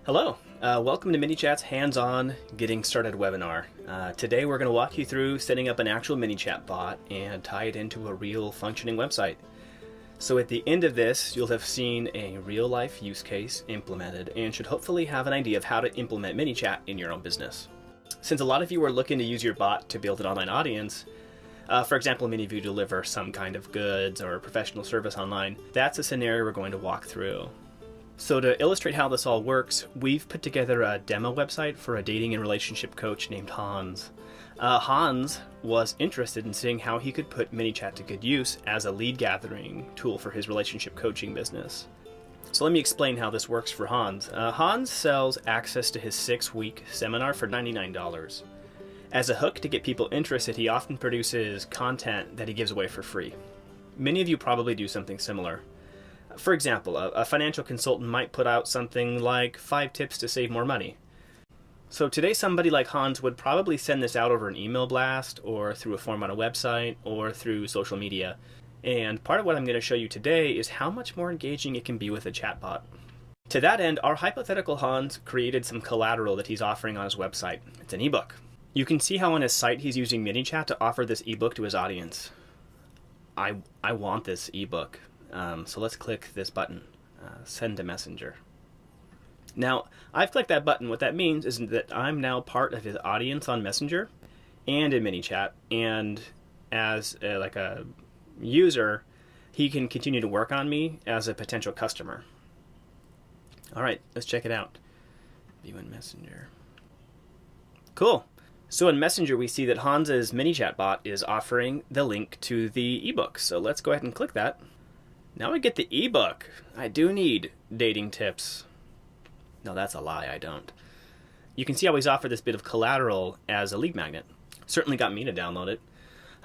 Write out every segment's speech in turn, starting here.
Hello, welcome to ManyChat's hands-on getting started webinar. Today we're going to walk you through setting up an actual ManyChat bot and tie it into a real functioning website. So at the end of this, you'll have seen a real-life use case implemented and should hopefully have an idea of how to implement ManyChat in your own business. Since a lot of you are looking to use your bot to build an online audience, for example, many of you deliver some kind of goods or professional service online, that's a scenario we're going to walk through. So to illustrate how this all works, we've put together a demo website for a dating and relationship coach named Hans. Hans was interested in seeing how he could put ManyChat to good use as a lead gathering tool for his relationship coaching business. So let me explain how this works for Hans. Hans sells access to his 6-week seminar for $99. As a hook to get people interested, he often produces content that he gives away for free. Many of you probably do something similar. For example, a financial consultant might put out something like 5 tips to save more money. So today somebody like Hans would probably send this out over an email blast or through a form on a website or through social media. And part of what I'm going to show you today is how much more engaging it can be with a chatbot. To that end, our hypothetical Hans created some collateral that he's offering on his website. It's an ebook. You can see how on his site he's using ManyChat to offer this ebook to his audience. I want this ebook. So let's click this button, send to messenger. Now, I've clicked that button. What that means is that I'm now part of his audience on Messenger and in ManyChat. And as a user, he can continue to work on me as a potential customer. All right, let's check it out. View in Messenger. Cool. So in Messenger, we see that Hans's ManyChat bot is offering the link to the ebook. So let's go ahead and click that. Now I get the ebook. I do need dating tips. No, that's a lie, I don't. You can see how he's offered this bit of collateral as a lead magnet. Certainly got me to download it.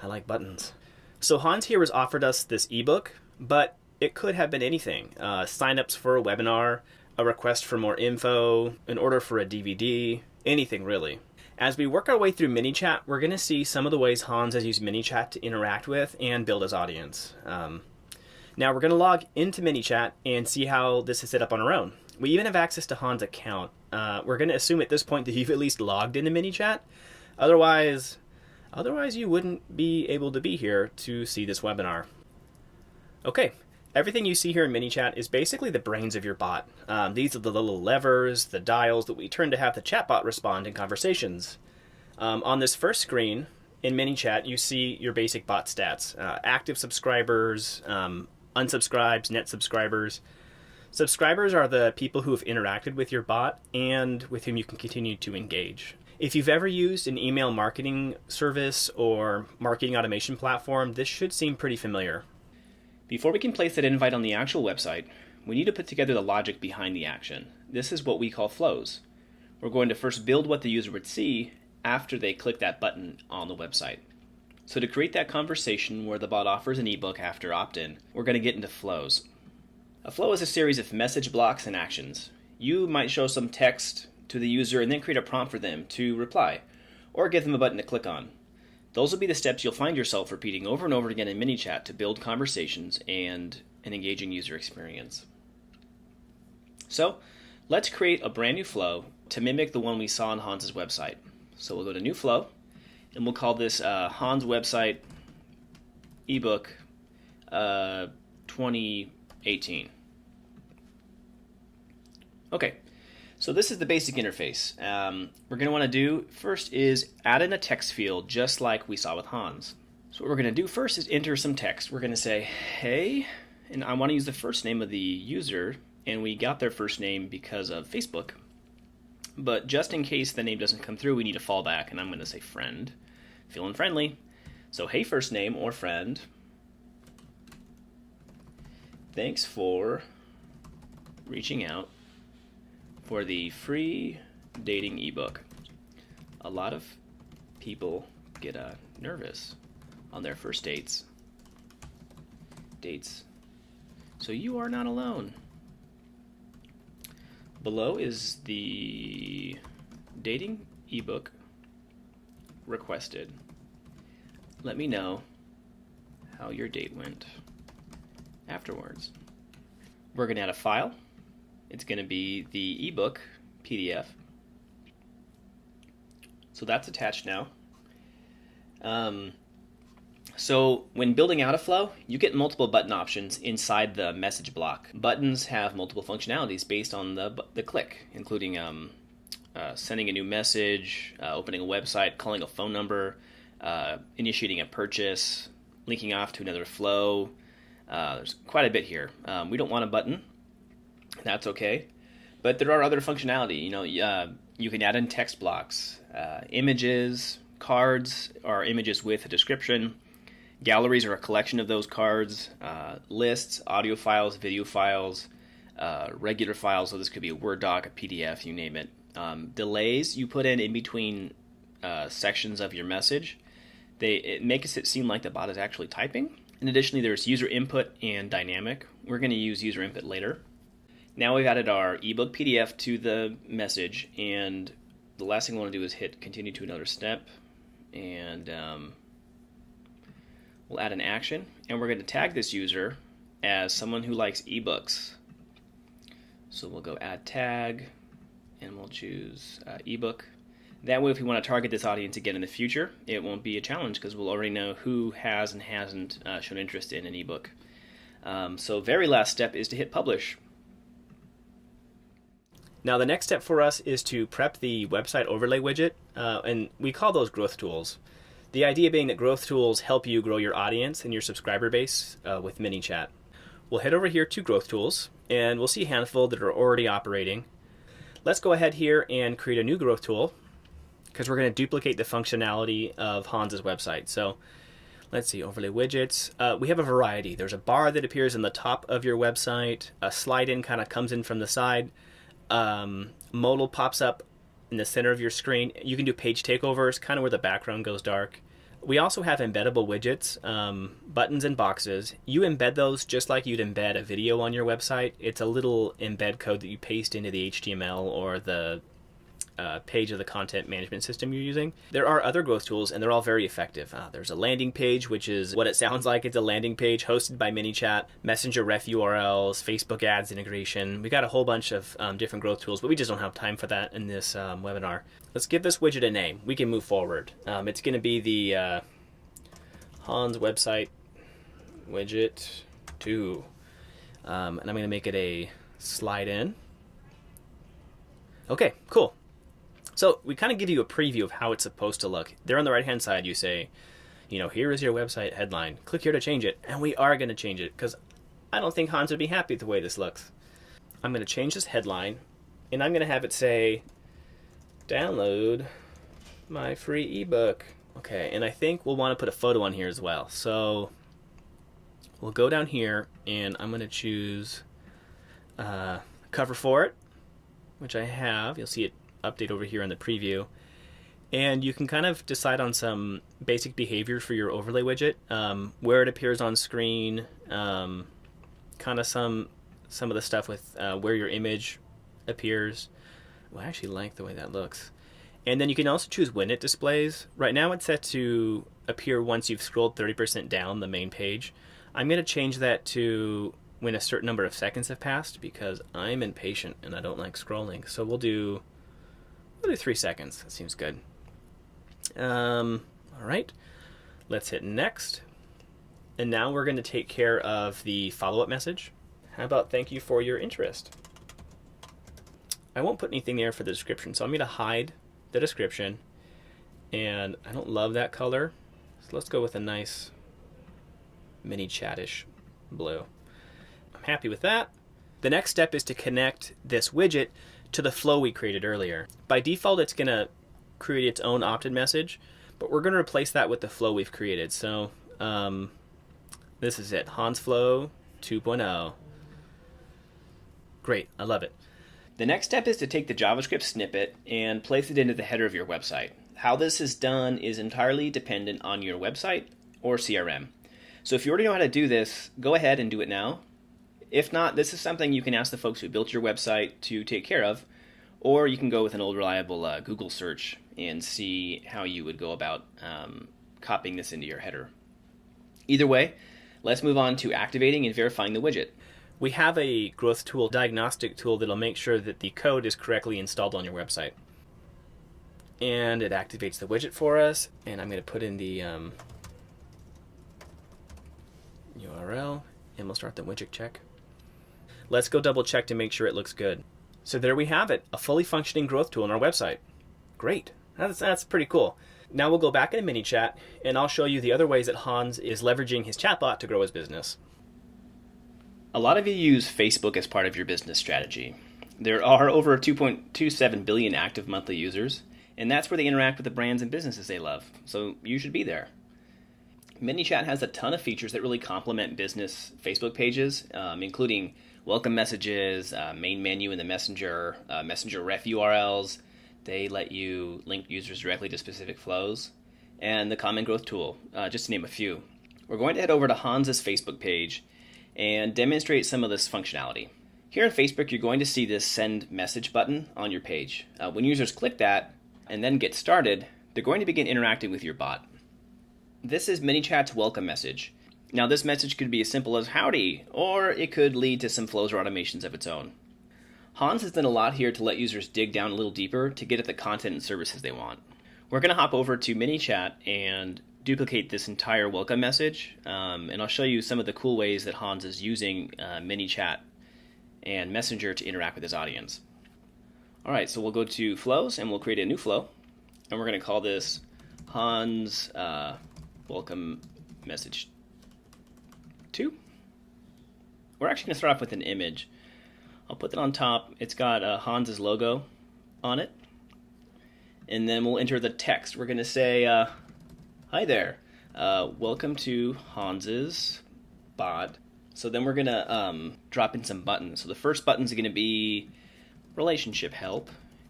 I like buttons. So Hans here has offered us this ebook, but it could have been anything. Signups for a webinar, a request for more info, an order for a DVD, anything really. As we work our way through ManyChat, we're going to see some of the ways Hans has used ManyChat to interact with and build his audience. Now we're going to log into ManyChat and see how this is set up on our own. We even have access to Hans' account. We're going to assume at this point that you've at least logged into ManyChat. Otherwise you wouldn't be able to be here to see this webinar. Okay, everything you see here in ManyChat is basically the brains of your bot. These are the little levers, the dials that we turn to have the chatbot respond in conversations. On this first screen in ManyChat, you see your basic bot stats. Active subscribers, unsubscribes, net subscribers. Subscribers are the people who have interacted with your bot and with whom you can continue to engage. If you've ever used an email marketing service or marketing automation platform, this should seem pretty familiar. Before we can place that invite on the actual website, we need to put together the logic behind the action. This is what we call flows. We're going to first build what the user would see after they click that button on the website. So to create that conversation where the bot offers an ebook after opt-in, we're going to get into flows. A flow is a series of message blocks and actions. You might show some text to the user and then create a prompt for them to reply, or give them a button to click on. Those will be the steps you'll find yourself repeating over and over again in ManyChat to build conversations and an engaging user experience. So let's create a brand new flow to mimic the one we saw on Hans's website. So we'll go to New Flow, and we'll call this Hans Website ebook 2018. Okay, so this is the basic interface. We're going to want to do first is add in a text field just like we saw with Hans. So what we're going to do first is enter some text. We're going to say, hey, and I want to use the first name of the user, and we got their first name because of Facebook. But just in case the name doesn't come through, we need to fall back, and I'm going to say friend. Feeling friendly. So, hey, first name or friend. Thanks for reaching out for the free dating ebook. A lot of people get nervous on their first dates. So you are not alone. Below is the dating ebook requested. Let me know how your date went afterwards. We're going to add a file. It's going to be the ebook PDF. So that's attached now. So when building out a flow, you get multiple button options inside the message block. Buttons have multiple functionalities based on the click, including sending a new message, opening a website, calling a phone number, initiating a purchase, linking off to another flow. There's quite a bit here. We don't want a button. That's okay. But there are other functionality. You can add in text blocks, images, cards are images with a description. Galleries are a collection of those cards, lists, audio files, video files, regular files, so this could be a Word doc, a PDF, you name it. Delays you put in between sections of your message. It makes it seem like the bot is actually typing. And additionally, there's user input and dynamic. We're going to use user input later. Now we've added our ebook PDF to the message, and the last thing we want to do is hit continue to another step, and we'll add an action, and we're going to tag this user as someone who likes ebooks. So we'll go add tag, and we'll choose ebook. That way, if we want to target this audience again in the future, it won't be a challenge because we'll already know who has and hasn't shown interest in an ebook. So very last step is to hit publish. Now the next step for us is to prep the website overlay widget, and we call those growth tools. The idea being that growth tools help you grow your audience and your subscriber base with ManyChat. We'll head over here to growth tools, and we'll see a handful that are already operating. Let's go ahead here and create a new growth tool, because we're going to duplicate the functionality of Hans's website. So let's see, overlay widgets. We have a variety. There's a bar that appears in the top of your website. A slide in kind of comes in from the side. Modal pops up in the center of your screen. You can do page takeovers, kind of where the background goes dark. We also have embeddable widgets, buttons and boxes. You embed those just like you'd embed a video on your website. It's a little embed code that you paste into the HTML or the page of the content management system you're using. There are other growth tools, and they're all very effective. There's a landing page, which is what it sounds like. It's a landing page hosted by ManyChat, Messenger ref URLs, Facebook ads integration. We got a whole bunch of different growth tools, but we just don't have time for that in this webinar. Let's give this widget a name. We can move forward. It's going to be the Hans website widget 2. And I'm going to make it a slide in. Okay, cool. So we kind of give you a preview of how it's supposed to look. There on the right-hand side, you say, here is your website headline. Click here to change it. And we are going to change it because I don't think Hans would be happy with the way this looks. I'm going to change this headline, and I'm going to have it say, download my free ebook. Okay, and I think we'll want to put a photo on here as well. So we'll go down here, and I'm going to choose cover for it, which I have. You'll see it update over here in the preview, and you can kind of decide on some basic behavior for your overlay widget, where it appears on screen, kind of some of the stuff with where your image appears. Well, I actually like the way that looks. And then you can also choose when it displays. Right now it's set to appear once you've scrolled 30% down the main page. I'm going to change that to when a certain number of seconds have passed, because I'm impatient and I don't like scrolling. So we'll do 3 seconds. That seems good. All right. Let's hit next. And now we're going to take care of the follow-up message. How about thank you for your interest? I won't put anything there for the description, so I'm going to hide the description. And I don't love that color, so let's go with a nice ManyChat-ish blue. I'm happy with that. The next step is to connect this widget to the flow we created earlier. By default, it's going to create its own opted message, but we're going to replace that with the flow we've created. So this is it, Hans Flow 2.0. Great, I love it. The next step is to take the JavaScript snippet and place it into the header of your website. How this is done is entirely dependent on your website or CRM. So if you already know how to do this, go ahead and do it now. If not, this is something you can ask the folks who built your website to take care of, or you can go with an old reliable Google search and see how you would go about copying this into your header. Either way, let's move on to activating and verifying the widget. We have a growth tool diagnostic tool that'll make sure that the code is correctly installed on your website. And it activates the widget for us, and I'm going to put in the URL, and we'll start the widget check. Let's go double check to make sure it looks good. So there we have it, a fully functioning growth tool on our website. Great, that's pretty cool. Now we'll go back into ManyChat, and I'll show you the other ways that Hans is leveraging his chatbot to grow his business. A lot of you use Facebook as part of your business strategy. There are over 2.27 billion active monthly users, and that's where they interact with the brands and businesses they love, so you should be there. ManyChat has a ton of features that really complement business Facebook pages, including welcome messages, main menu in the Messenger, Messenger ref URLs. They let you link users directly to specific flows, and the common growth tool, just to name a few. We're going to head over to Hans's Facebook page and demonstrate some of this functionality. Here in Facebook, you're going to see this send message button on your page. When users click that and then get started, they're going to begin interacting with your bot. This is ManyChat's welcome message. Now this message could be as simple as howdy, or it could lead to some flows or automations of its own. Hans has done a lot here to let users dig down a little deeper to get at the content and services they want. We're going to hop over to ManyChat and duplicate this entire welcome message, and I'll show you some of the cool ways that Hans is using ManyChat and Messenger to interact with his audience. Alright, so we'll go to flows and we'll create a new flow, and we're going to call this Hans welcome message 2. We're actually going to start off with an image. I'll put that on top. It's got Hans's logo on it, and then we'll enter the text. We're going to say, hi there, welcome to Hans's bot. So then we're going to drop in some buttons. So the first button is going to be relationship help,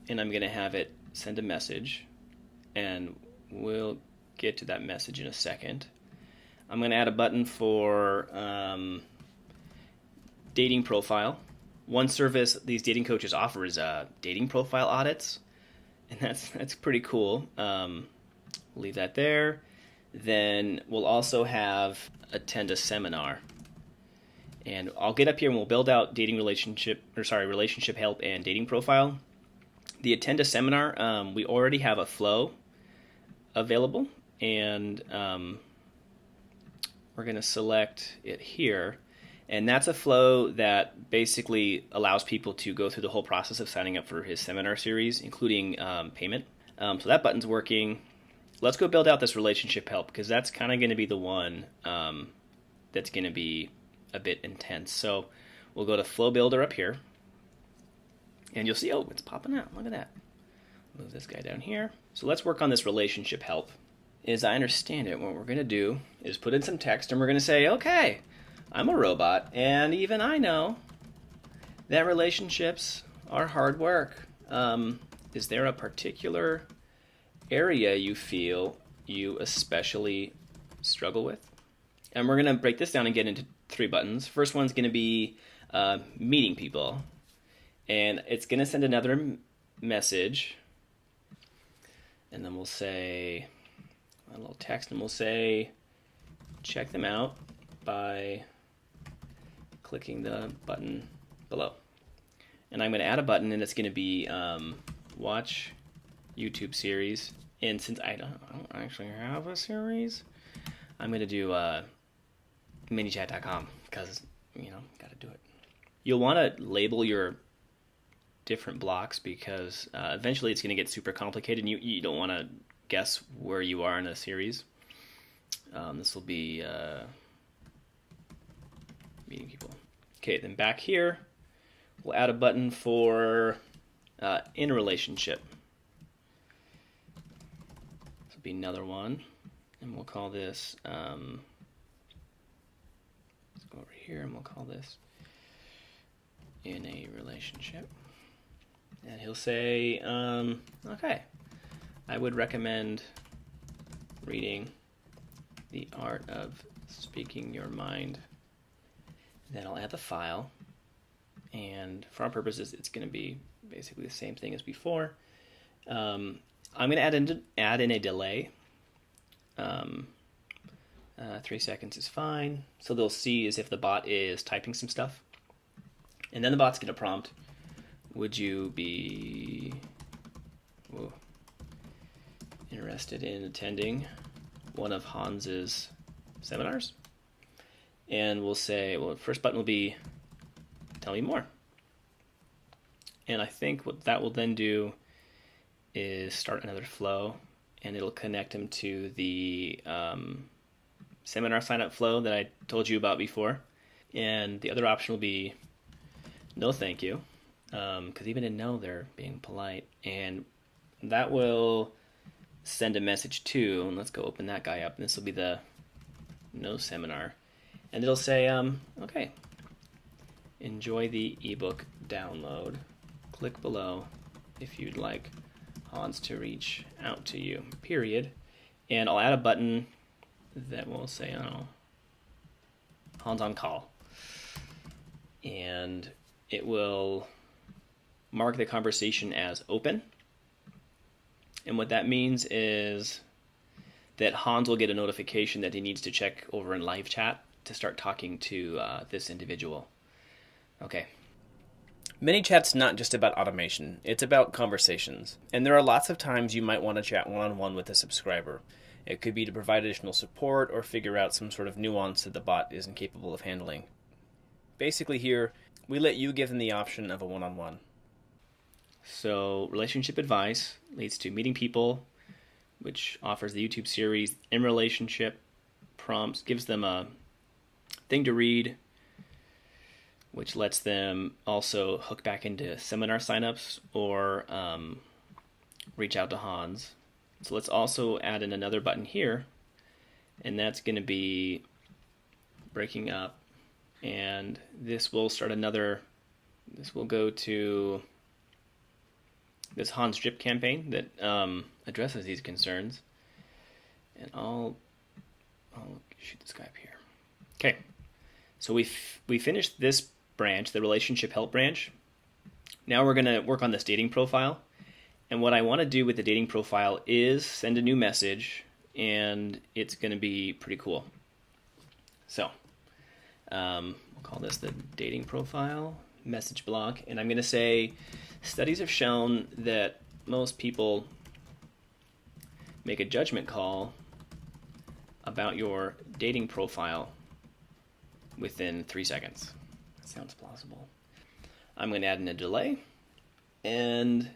and I'm going to have it send a message, and we'll get to that message in a second. I'm going to add a button for dating profile. One service these dating coaches offer is dating profile audits, and that's pretty cool. We'll leave that there. Then we'll also have attend a seminar. And I'll get up here and we'll build out relationship help and dating profile. The attend a seminar, we already have a flow available, and we're going to select it here. And that's a flow that basically allows people to go through the whole process of signing up for his seminar series, including payment. So that button's working. Let's go build out this relationship help, because that's kind of going to be the one that's going to be a bit intense. So we'll go to Flow Builder up here, and you'll see, oh, it's popping out. Look at that. Move this guy down here. So let's work on this relationship help. As I understand it, what we're going to do is put in some text, and we're going to say, okay, I'm a robot, and even I know that relationships are hard work. Is there a particular area you feel you especially struggle with? And we're going to break this down and get into 3 buttons. First one's going to be meeting people, and it's going to send another message, and then we'll say a little text, and we'll say check them out by clicking the button below. And I'm going to add a button, and it's going to be watch YouTube series. And since I don't actually have a series, I'm going to do ManyChat.com, because, got to do it. You'll want to label your different blocks, because eventually it's going to get super complicated, and you don't want to guess where you are in a series. This will be meeting people. Okay, then back here, we'll add a button for in relationship. This will be another one, and we'll call this, let's go over here, and we'll call this in a relationship. And he'll say, okay, I would recommend reading The Art of Speaking Your Mind. Then I'll add the file, and for our purposes, it's going to be basically the same thing as before. I'm going to add in a delay. 3 seconds is fine, so they'll see as if the bot is typing some stuff. And then the bot's going to prompt, would you be interested in attending one of Hans's seminars? And we'll say, well, the first button will be, tell me more. And I think what that will then do is start another flow, and it'll connect him to the seminar sign-up flow that I told you about before. And the other option will be no thank you, because even in no, they're being polite. And that will send a message to, and let's go open that guy up. And this will be the no seminar. And it'll say, okay, enjoy the ebook download. Click below if you'd like Hans to reach out to you, period. And I'll add a button that will say, Hans on call. And it will mark the conversation as open. And what that means is that Hans will get a notification that he needs to check over in live chat to start talking to this individual. Okay. ManyChat's not just about automation, it's about conversations. And there are lots of times you might want to chat one-on-one with a subscriber. It could be to provide additional support or figure out some sort of nuance that the bot isn't capable of handling. Basically here, we let you give them the option of a one-on-one. So relationship advice leads to meeting people, which offers the YouTube series In Relationship prompts, gives them a thing to read, which lets them also hook back into seminar signups or reach out to Hans. So let's also add in another button here, and that's going to be breaking up. And this will start this will go to this Hans Drip campaign that addresses these concerns. And I'll shoot this guy up here. Okay, so we finished this branch, the relationship help branch. Now we're going to work on this dating profile. And what I want to do with the dating profile is send a new message, and it's going to be pretty cool. So we'll call this the dating profile message block. And I'm going to say, studies have shown that most people make a judgment call about your dating profile within 3 seconds. That sounds plausible. I'm going to add in a delay, and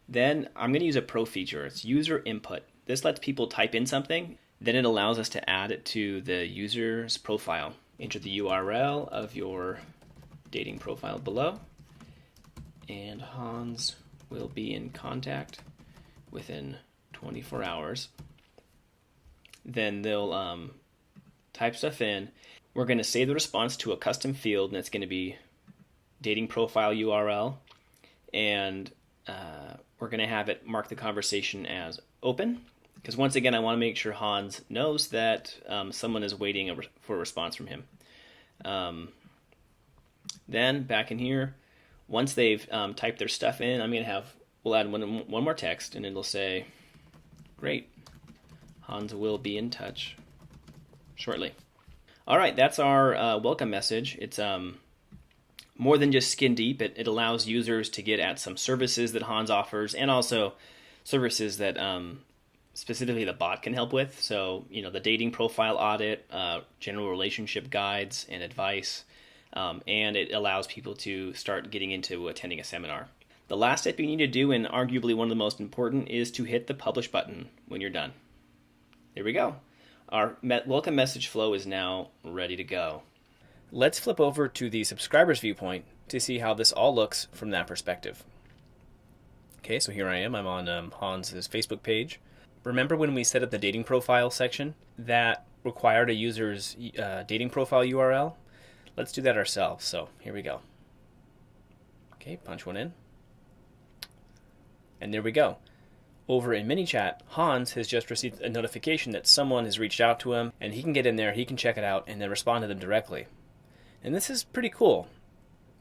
then I'm going to use a pro feature. It's user input. This lets people type in something, then it allows us to add it to the user's profile. Enter the URL of your dating profile below, and Hans will be in contact within 24 hours. Then they'll type stuff in. We're going to save the response to a custom field, and it's going to be dating profile URL. And we're going to have it mark the conversation as open, because once again, I want to make sure Hans knows that someone is waiting for a response from him. Then back in here, once they've typed their stuff in, we'll add one more text, and it'll say, great, Hans will be in touch shortly. All right, that's our welcome message. It's more than just skin deep. It allows users to get at some services that Hans offers, and also services that specifically the bot can help with. So, the dating profile audit, general relationship guides and advice, and it allows people to start getting into attending a seminar. The last step you need to do, and arguably one of the most important, is to hit the publish button when you're done. There we go. Our welcome message flow is now ready to go. Let's flip over to the subscriber's viewpoint to see how this all looks from that perspective. Okay, so here I am. I'm on Hans's Facebook page. Remember when we set up the dating profile section that required a user's dating profile URL? Let's do that ourselves. So here we go. Okay, punch one in. And there we go. Over in ManyChat, Hans has just received a notification that someone has reached out to him, and he can get in there, he can check it out, and then respond to them directly. And this is pretty cool.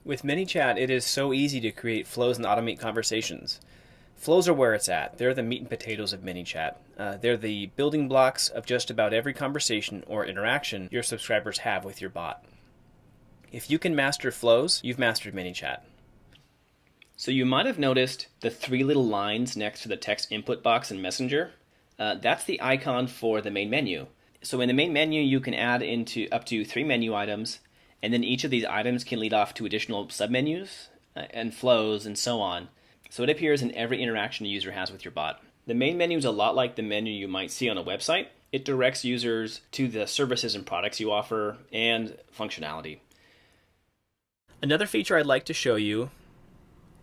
With ManyChat, it is so easy to create flows and automate conversations. Flows are where it's at. They're the meat and potatoes of ManyChat. They're the building blocks of just about every conversation or interaction your subscribers have with your bot. If you can master flows, you've mastered ManyChat. So you might have noticed the three little lines next to the text input box in Messenger. That's the icon for the main menu. So in the main menu, you can add into up to 3 menu items, and then each of these items can lead off to additional submenus and flows and so on. So it appears in every interaction a user has with your bot. The main menu is a lot like the menu you might see on a website. It directs users to the services and products you offer and functionality. Another feature I'd like to show you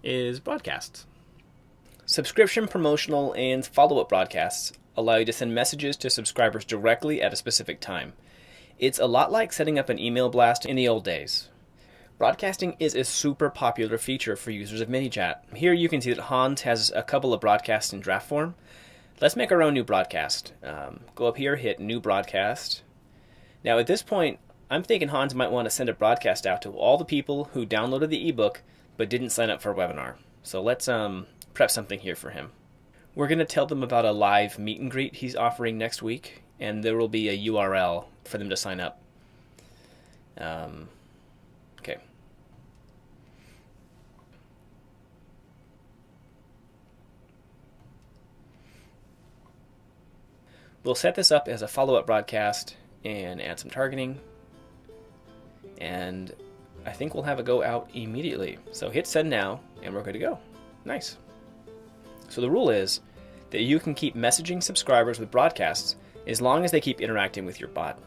is broadcasts. Subscription, promotional, and follow-up broadcasts allow you to send messages to subscribers directly at a specific time. It's a lot like setting up an email blast in the old days. Broadcasting is a super popular feature for users of ManyChat. Here you can see that Hans has a couple of broadcasts in draft form. Let's make our own new broadcast. Go up here, hit New Broadcast. Now at this point, I'm thinking Hans might want to send a broadcast out to all the people who downloaded the ebook but didn't sign up for a webinar. So let's prep something here for him. We're going to tell them about a live meet and greet he's offering next week, and there will be a URL for them to sign up. Okay. We'll set this up as a follow-up broadcast and add some targeting. And I think we'll have it go out immediately. So hit send now, and we're good to go. Nice. So the rule is that you can keep messaging subscribers with broadcasts as long as they keep interacting with your bot.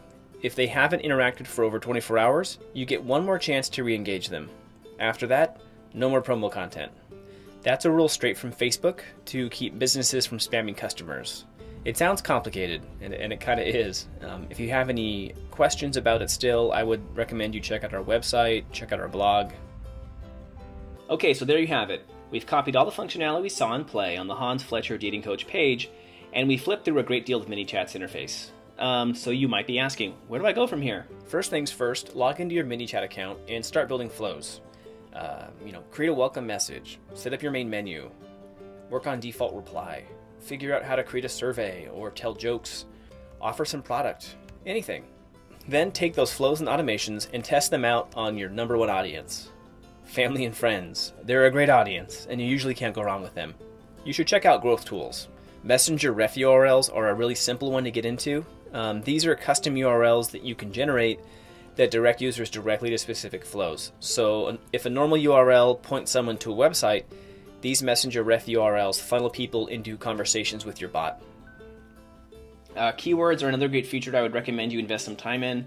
If they haven't interacted for over 24 hours, you get one more chance to re-engage them. After that, no more promo content. That's a rule straight from Facebook to keep businesses from spamming customers. It sounds complicated, and it kind of is. If you have any questions about it still, I would recommend you check out our website, check out our blog. Okay, so there you have it. We've copied all the functionality we saw in play on the Hans Fletcher Dating Coach page, and we flipped through a great deal of ManyChat's interface. So you might be asking, where do I go from here? First things first, log into your ManyChat account and start building flows. Create a welcome message, set up your main menu, work on default reply, figure out how to create a survey or tell jokes, offer some product, anything. Then take those flows and automations and test them out on your number one audience. Family and friends. They're a great audience, and you usually can't go wrong with them. You should check out growth tools. Messenger ref URLs are a really simple one to get into. These are custom URLs that you can generate that direct users directly to specific flows. So if a normal URL points someone to a website, these Messenger ref URLs funnel people into conversations with your bot. Keywords are another great feature that I would recommend you invest some time in.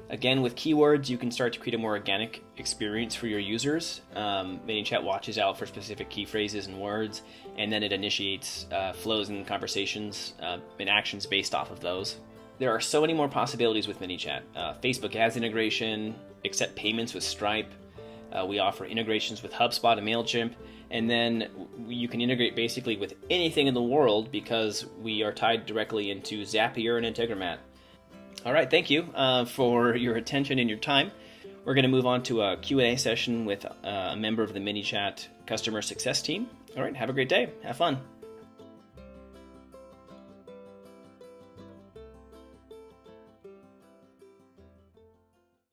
Again, with keywords, you can start to create a more organic experience for your users. ManyChat watches out for specific key phrases and words, and then it initiates flows and conversations and actions based off of those. There are so many more possibilities with ManyChat. Facebook has integration, accept payments with Stripe. We offer integrations with HubSpot and MailChimp, and then you can integrate basically with anything in the world because we are tied directly into Zapier and Integromat. All right, thank you for your attention and your time. We're going to move on to a Q&A session with a member of the ManyChat customer success team. All right, have a great day. Have fun.